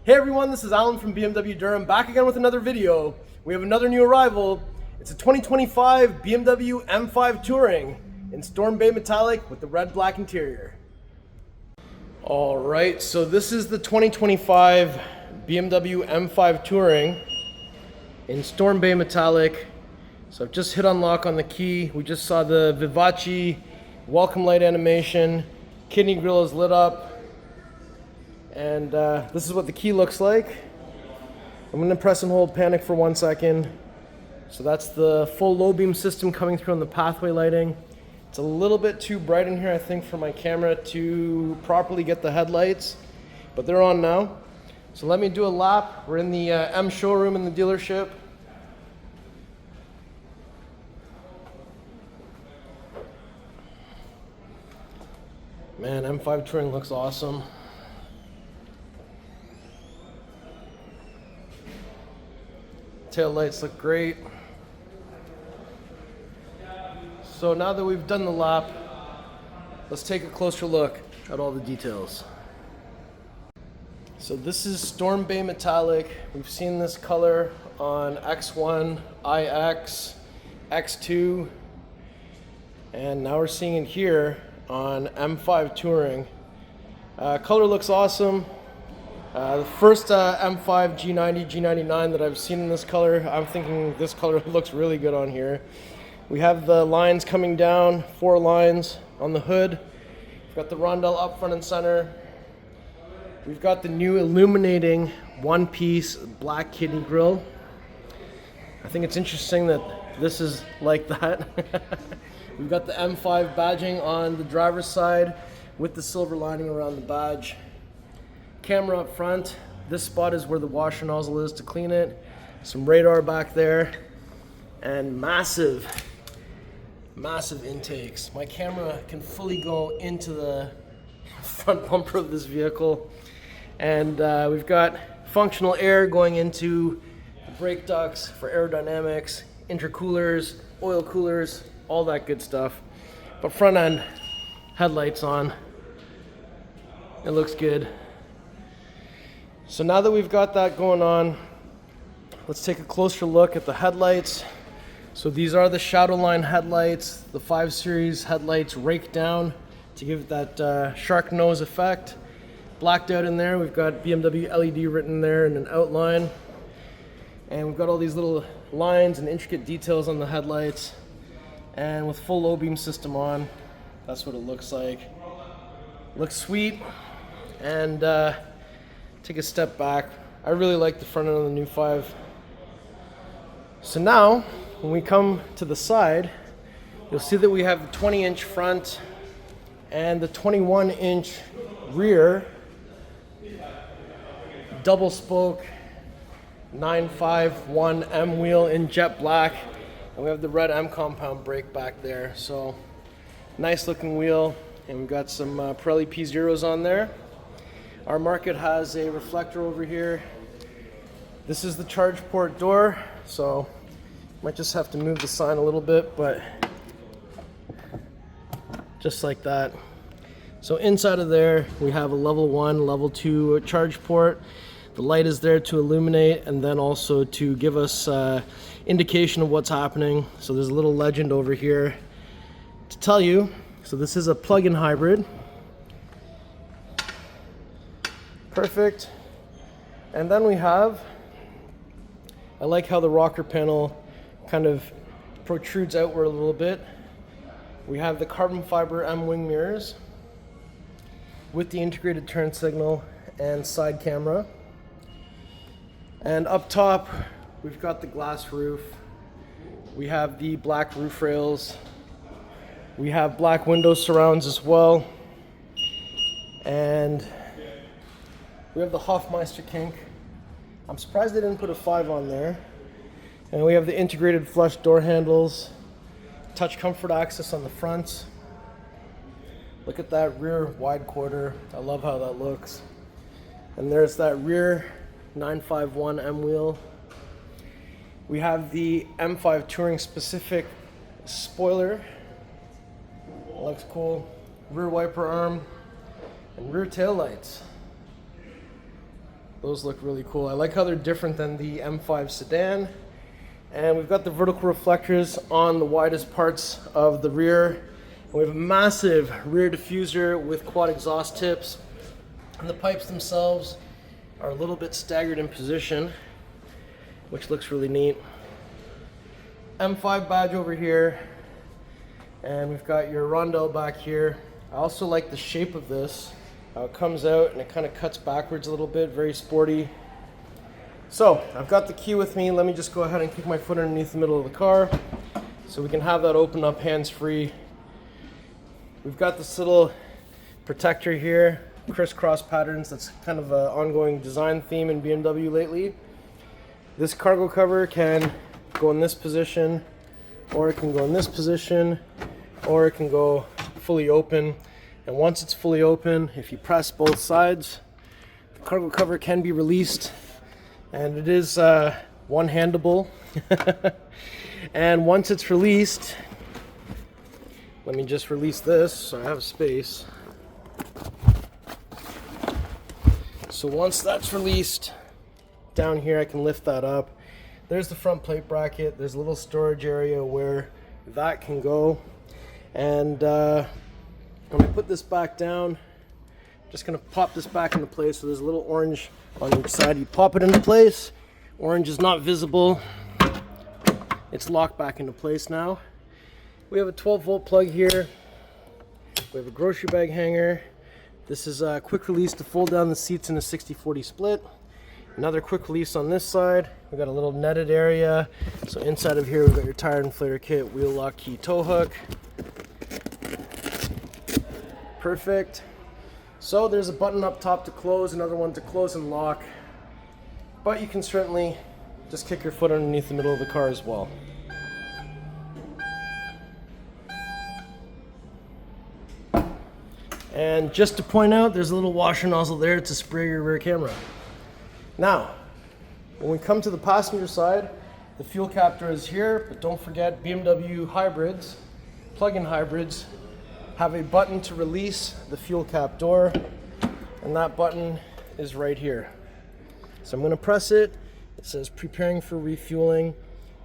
Hey everyone, this is Alan from BMW Durham, back again with another video. We have another new arrival. It's a 2025 BMW M5 Touring in Storm Bay Metallic with the red black interior. Alright, so this is the 2025 BMW M5 Touring in Storm Bay Metallic. So I've just hit unlock on the key. We just saw the Vivace welcome light animation. Kidney grille is lit up. And this is what the key looks like. I'm going to press and hold panic for 1 second. So that's the full low beam system coming through on the pathway lighting. It's a little bit too bright in here, I think, for my camera to properly get the headlights, but they're on now. So let me do a lap. We're in the M showroom in the dealership. Man, M5 Touring looks awesome. Tail lights look great. So now that we've done the lap, let's take a closer look at all the details. So this is Storm Bay Metallic. We've seen this color on X1, iX, X2, and now we're seeing it here on M5 Touring. Color looks awesome. The first M5 G90, G99 that I've seen in this color, I'm thinking this color looks really good on here. We have the lines coming down, 4 lines on the hood. We've got the rondelle up front and center. We've got the new illuminating one-piece black kidney grille. I think it's interesting that this is like that. We've got the M5 badging on the driver's side with the silver lining around the badge. Camera up front. This spot is where the washer nozzle is to clean it. Some radar back there, and massive intakes. My camera can fully go into the front bumper of this vehicle, and we've got functional air going into the brake ducts for aerodynamics, intercoolers, oil coolers, all that good stuff. But front end headlights on. It looks good. So now that we've got that going on, let's take a closer look at the headlights. So these are the shadow line headlights, the 5 Series headlights raked down to give it that shark nose effect. Blacked out in there, we've got BMW LED written there in an outline. And we've got all these little lines and intricate details on the headlights. And with full low beam system on, that's what it looks like. Looks sweet. And take a step back. I really like the front end of the new 5. So now, when we come to the side, you'll see that we have the 20-inch front and the 21-inch rear double spoke 951 M wheel in jet black, and we have the red M compound brake back there. So nice looking wheel, and we've got some Pirelli P0s on there. Our market has a reflector over here. This is the charge port door, so might just have to move the sign a little bit, but just like that. So inside of there, we have a level 1, level 2 charge port. The light is there to illuminate and then also to give us indication of what's happening. So there's a little legend over here to tell you. So this is a plug-in hybrid. Perfect. And then we have, I like how the rocker panel kind of protrudes outward a little bit. We have the carbon fiber M wing mirrors with the integrated turn signal and side camera. And up top, we've got the glass roof. We have the black roof rails. We have black window surrounds as well. And we have the Hofmeister kink. I'm surprised they didn't put a 5 on there. And we have the integrated flush door handles, touch comfort access on the front. Look at that rear wide quarter. I love how that looks. And there's that rear 951 M wheel. We have the M5 Touring specific spoiler. Looks cool. Rear wiper arm and rear tail lights. Those look really cool. I like how they're different than the M5 sedan. And we've got the vertical reflectors on the widest parts of the rear. And we have a massive rear diffuser with quad exhaust tips. And the pipes themselves are a little bit staggered in position, which looks really neat. M5 badge over here. And we've got your rondelle back here. I also like the shape of this. How it comes out and it kind of cuts backwards a little bit, very sporty. So I've got the key with me. Let me just go ahead and kick my foot underneath the middle of the car so we can have that open up hands-free. We've got this little protector here, crisscross patterns. That's kind of an ongoing design theme in BMW lately. This cargo cover can go in this position, or it can go in this position, or it can go fully open. And once it's fully open, if you press both sides, the cargo cover can be released. And it is one-handable. And once it's released, let me just release this so I have space. So once that's released, down here I can lift that up. There's the front plate bracket. There's a little storage area where that can go. And when I put this back down, I'm just gonna pop this back into place. So there's a little orange on each side. You pop it into place. Orange is not visible. It's locked back into place now. We have a 12-volt plug here. We have a grocery bag hanger. This is a quick release to fold down the seats in a 60-40 split. Another quick release on this side. We've got a little netted area. So inside of here we've got your tire inflator kit, wheel lock key tow hook. Perfect. So there's a button up top to close, another one to close and lock. But you can certainly just kick your foot underneath the middle of the car as well. And just to point out, there's a little washer nozzle there to spray your rear camera. Now, when we come to the passenger side, the fuel cap door is here, but don't forget BMW hybrids, plug-in hybrids, have a button to release the fuel cap door, and that button is right here. So I'm going to press it. It says preparing for refueling,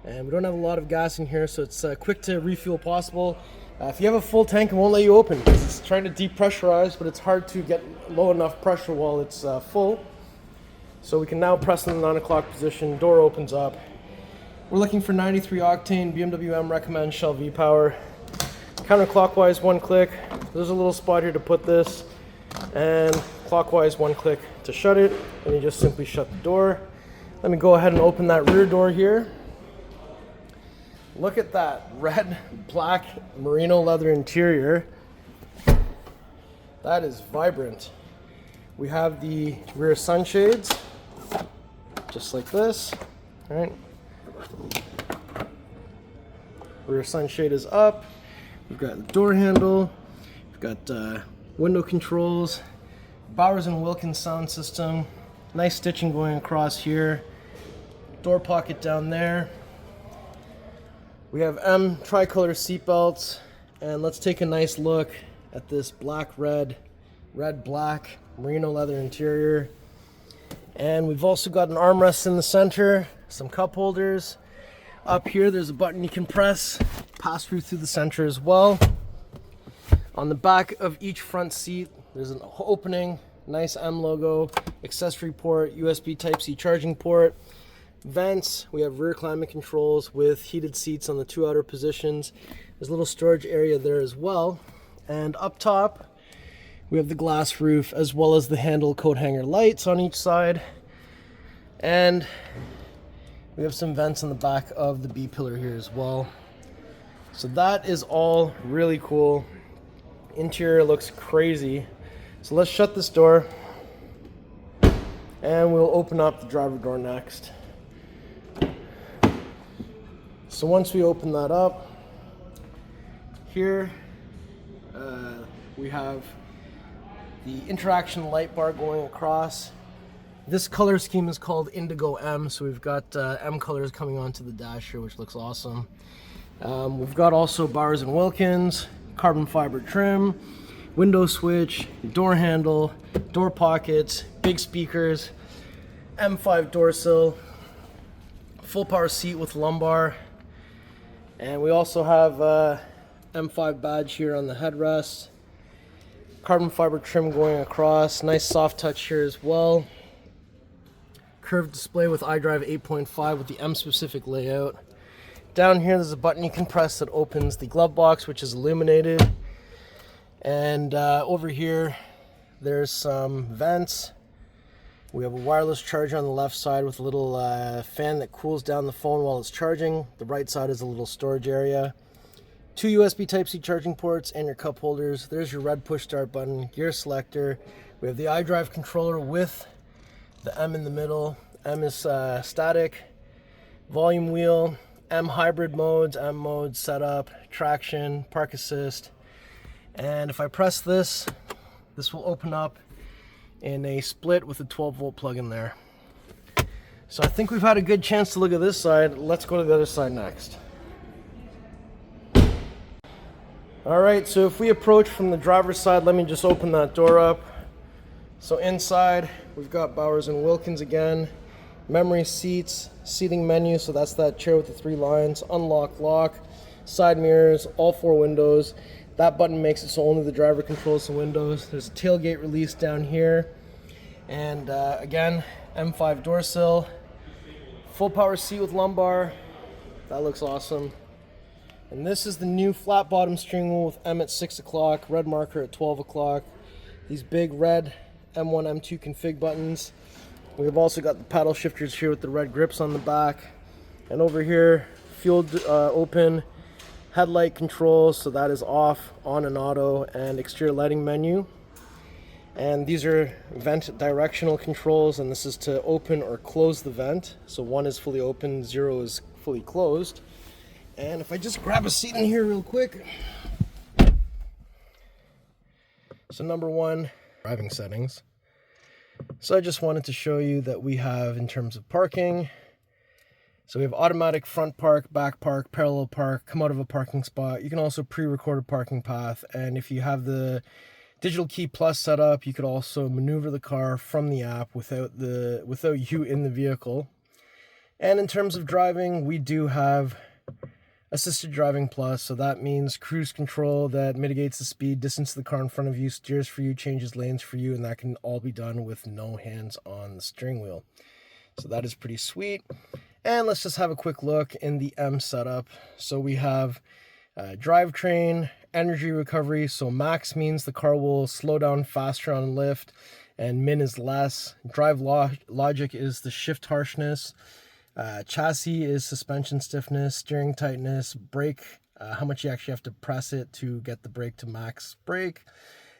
and we don't have a lot of gas in here, so it's quick to refuel possible. If you have a full tank, it won't let you open because it's trying to depressurize, but it's hard to get low enough pressure while it's full. So we can now press in the 9 o'clock position, door opens up. We're looking for 93 octane, BMW M recommends Shell V-Power. Counterclockwise, one click. There's a little spot here to put this, and clockwise, one click to shut it, and you just simply shut the door. Let me go ahead and open that rear door here. Look at that red, black, merino leather interior. That is vibrant. We have the rear sunshades, just like this, all right? Rear sunshade is up. We've got the door handle, we've got window controls, Bowers & Wilkins sound system, nice stitching going across here, door pocket down there. We have M tricolor seat belts, and let's take a nice look at this black, red, black, merino leather interior. And we've also got an armrest in the center, some cup holders. Up here there's a button you can press, pass through the center as well. On the back of each front seat there's an opening, nice M logo, accessory port, USB Type-C charging port, vents. We have rear climate controls with heated seats on the 2 outer positions. There's a little storage area there as well. And up top we have the glass roof as well as the handle coat hanger lights on each side. And we have some vents on the back of the B pillar here as well. So that is all really cool. Interior looks crazy. So let's shut this door and we'll open up the driver door next. So once we open that up, here we have the interaction light bar going across. This color scheme is called Indigo M, so we've got M colors coming onto the dash here, which looks awesome. We've got also Bowers & Wilkins, carbon fiber trim, window switch, door handle, door pockets, big speakers. M5 door sill, full power seat with lumbar, and we also have M5 badge here on the headrest. Carbon fiber trim going across, nice soft touch here as well. Curved display with iDrive 8.5 with the M specific layout. Down here there's a button you can press that opens the glove box, which is illuminated. And over here there's some vents. We have a wireless charger on the left side with a little fan that cools down the phone while it's charging. The right side is a little storage area. 2 USB Type-C charging ports and your cup holders. There's your red push start button, gear selector. We have the iDrive controller with the M in the middle. M is static, volume wheel, M hybrid modes, M mode setup, traction, park assist. And if I press this, this will open up in a split with a 12-volt plug in there. So I think we've had a good chance to look at this side. Let's go to the other side next. All right, so if we approach from the driver's side, let me just open that door up. So inside, we've got Bowers & Wilkins again. Memory seats, seating menu, so that's that chair with the 3 lines. Unlock, lock, side mirrors, all 4 windows. That button makes it so only the driver controls the windows. There's a tailgate release down here. And again, M5 door sill. Full power seat with lumbar. That looks awesome. And this is the new flat bottom steering wheel with M at 6 o'clock, red marker at 12 o'clock. These big red M1, M2 config buttons. We've also got the paddle shifters here with the red grips on the back. And over here, fuel open, headlight controls, so that is off, on and auto, and exterior lighting menu. And these are vent directional controls, and this is to open or close the vent. So 1 is fully open, 0 is fully closed. And if I just grab a seat in here real quick. So number 1, driving settings. So I just wanted to show you that we have, in terms of parking, so we have automatic front park, back park, parallel park, come out of a parking spot. You can also pre-record a parking path, and if you have the Digital Key Plus set up, you could also maneuver the car from the app without you in the vehicle. And in terms of driving, we do have Assisted Driving Plus, so that means cruise control that mitigates the speed, distance of the car in front of you, steers for you, changes lanes for you, and that can all be done with no hands on the steering wheel. So that is pretty sweet. And let's just have a quick look in the M setup. So we have drivetrain, energy recovery. So max means the car will slow down faster on lift, and min is less. Drive logic is the shift harshness. Chassis is suspension stiffness, steering tightness, brake, how much you actually have to press it to get the brake to max brake.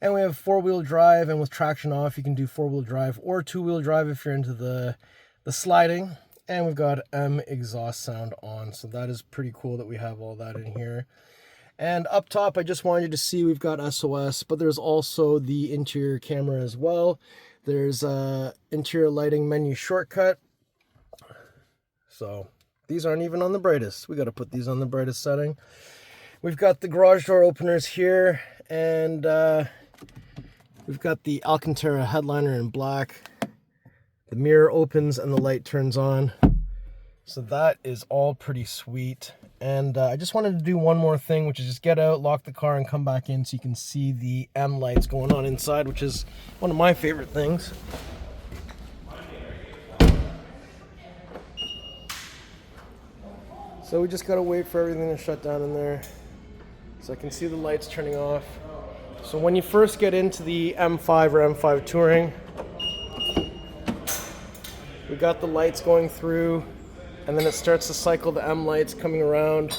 And we have 4-wheel drive, and with traction off, you can do 4-wheel drive or 2-wheel drive if you're into the sliding. And we've got M exhaust sound on, so that is pretty cool that we have all that in here. And up top, I just wanted you to see we've got SOS, but there's also the interior camera as well. There's interior lighting menu shortcut. So these aren't even on the brightest. We got to put these on the brightest setting. We've got the garage door openers here, and we've got the Alcantara headliner in black. The mirror opens and the light turns on. So that is all pretty sweet. And I just wanted to do one more thing, which is just get out, lock the car, and come back in so you can see the M lights going on inside, which is one of my favorite things. So we just gotta wait for everything to shut down in there. So I can see the lights turning off. So when you first get into the M5 or M5 Touring, we got the lights going through, and then it starts to cycle the M lights coming around.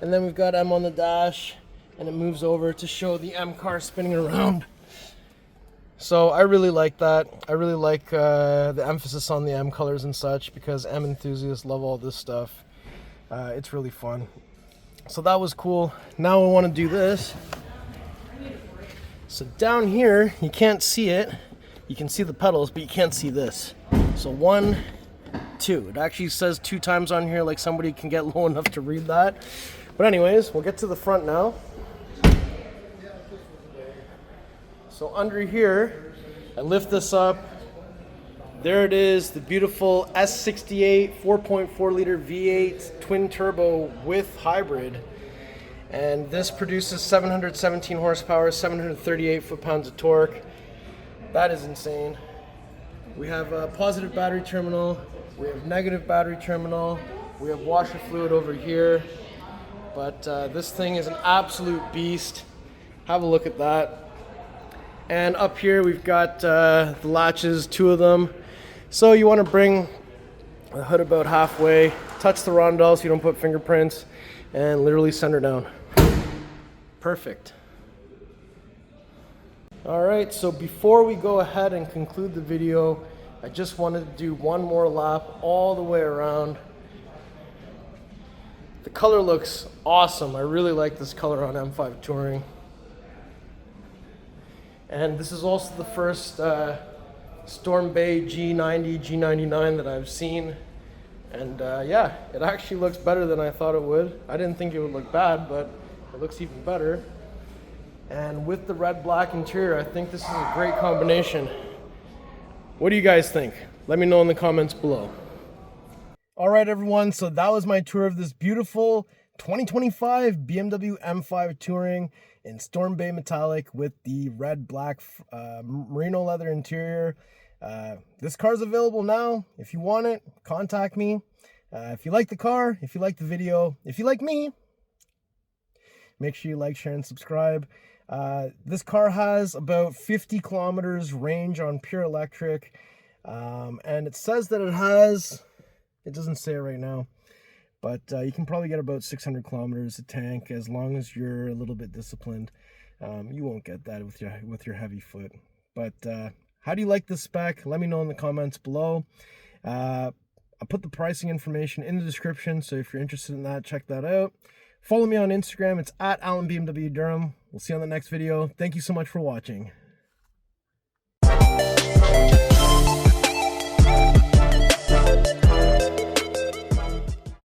And then we've got M on the dash, and it moves over to show the M car spinning around. So I really like that. I really like the emphasis on the M colors and such, because M enthusiasts love all this stuff. It's really fun. So that was cool. Now I want to do this. So down here, you can't see it. You can see the pedals, but you can't see this. So 1, 2. It actually says 2 times on here, like somebody can get low enough to read that. But anyways, we'll get to the front now. So under here, I lift this up. There it is, the beautiful S68 4.4 liter V8 twin turbo with hybrid. And this produces 717 horsepower, 738 foot-pounds of torque. That is insane. We have a positive battery terminal, we have negative battery terminal, we have washer fluid over here. But this thing is an absolute beast. Have a look at that. And up here we've got the latches, 2 of them. So you want to bring the hood about halfway, touch the rondelle so you don't put fingerprints, and literally center down. Perfect. Alright, so before we go ahead and conclude the video, I just wanted to do one more lap all the way around. The color looks awesome. I really like this color on M5 Touring. And this is also the first Storm Bay G90, G99 that I've seen. And yeah, it actually looks better than I thought it would. I didn't think it would look bad, but it looks even better. And with the red black interior, I think this is a great combination. What do you guys think? Let me know in the comments below. All right, everyone, so that was my tour of this beautiful 2025 BMW M5 Touring in Storm Bay Metallic with the red black merino leather interior. This car is available now. If you want it, contact me. If you like the car, if you like the video, if you like me, make sure you like, share, and subscribe. This car has about 50 kilometers range on pure electric. And it says that it has, it doesn't say it right now, but you can probably get about 600 kilometers a tank as long as you're a little bit disciplined. You won't get that with your heavy foot. But how do you like this spec? Let me know in the comments below. I'll put the pricing information in the description, so if you're interested in that, check that out. Follow me on Instagram. It's @AlanBMW Durham. We'll see you on the next video. Thank you so much for watching.